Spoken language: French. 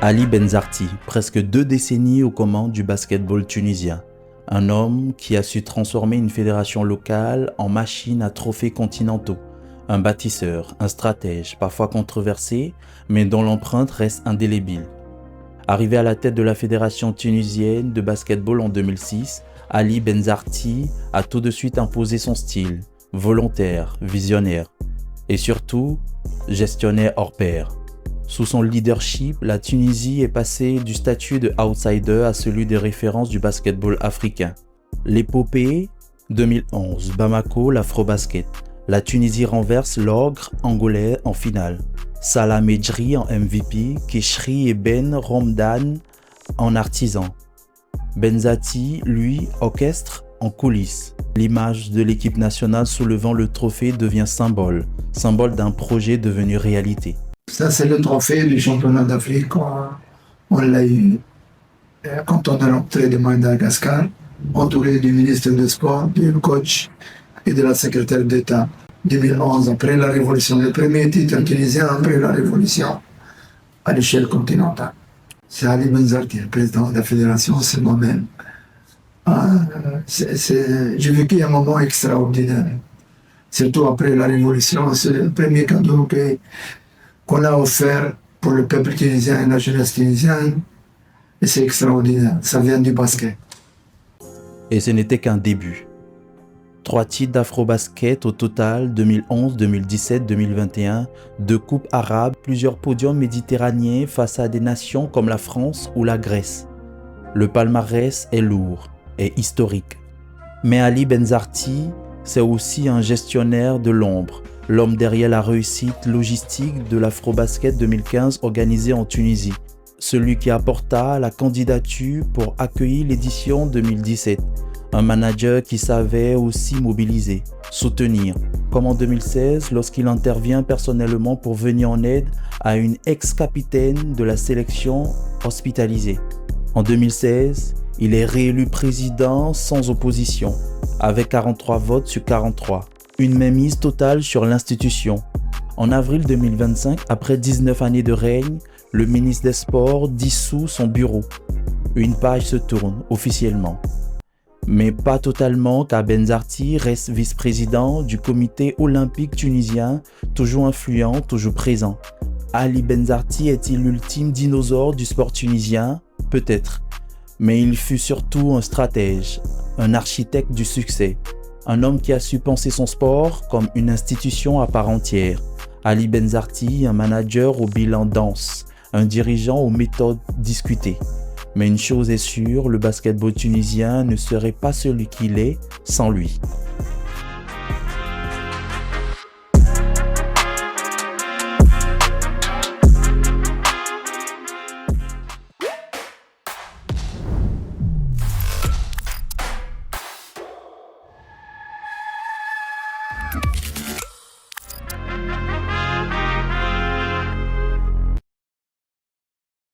Ali Benzarti, presque 2 décennies aux commandes du basketball tunisien. Un homme qui a su transformer une fédération locale en machine à trophées continentaux. Un bâtisseur, un stratège, parfois controversé, mais dont l'empreinte reste indélébile. Arrivé à la tête de la fédération tunisienne de basketball en 2006, Ali Benzarti a tout de suite imposé son style, volontaire, visionnaire et surtout gestionnaire hors pair. Sous son leadership, la Tunisie est passée du statut de outsider à celui des références du basketball africain. L'épopée 2011, Bamako, l'Afrobasket. La Tunisie renverse l'ogre angolais en finale. Salah Medjri en MVP, Keshri et Ben Romdan en artisan. Benzarti, lui, orchestre en coulisses. L'image de l'équipe nationale soulevant le trophée devient symbole d'un projet devenu réalité. Ça, c'est le trophée du championnat d'Afrique. On l'a eu quand on est rentré de Madagascar, entouré du ministre des Sports, du coach et de la secrétaire d'État. 2011, après la Révolution, le premier titre tunisien après la Révolution à l'échelle continentale. C'est Ali Benzarti, le président de la fédération, c'est moi-même. J'ai vécu un moment extraordinaire. Surtout après la Révolution, c'est le premier cadeau qu'on a offert pour le peuple tunisien et la jeunesse tunisienne. Et c'est extraordinaire, ça vient du basket. Et ce n'était qu'un début. 3 titres d'Afrobasket au total, 2011, 2017, 2021, 2 coupes arabes, plusieurs podiums méditerranéens face à des nations comme la France ou la Grèce. Le palmarès est lourd et historique. Mais Ali Benzarti, c'est aussi un gestionnaire de l'ombre, l'homme derrière la réussite logistique de l'Afrobasket 2015 organisé en Tunisie. Celui qui apporta la candidature pour accueillir l'édition 2017. Un manager qui savait aussi mobiliser, soutenir, comme en 2016 lorsqu'il intervient personnellement pour venir en aide à une ex-capitaine de la sélection hospitalisée. En 2016, il est réélu président sans opposition, avec 43 votes sur 43. Une mainmise totale sur l'institution. En avril 2025, après 19 années de règne, le ministre des Sports dissout son bureau. Une page se tourne officiellement. Mais pas totalement, car Benzarti reste vice-président du comité olympique tunisien, toujours influent, toujours présent. Ali Benzarti est-il l'ultime dinosaure du sport tunisien? Peut-être. Mais il fut surtout un stratège, un architecte du succès. Un homme qui a su penser son sport comme une institution à part entière. Ali Benzarti, un manager au bilan dense, un dirigeant aux méthodes discutées. Mais une chose est sûre, le basketball tunisien ne serait pas celui qu'il est sans lui.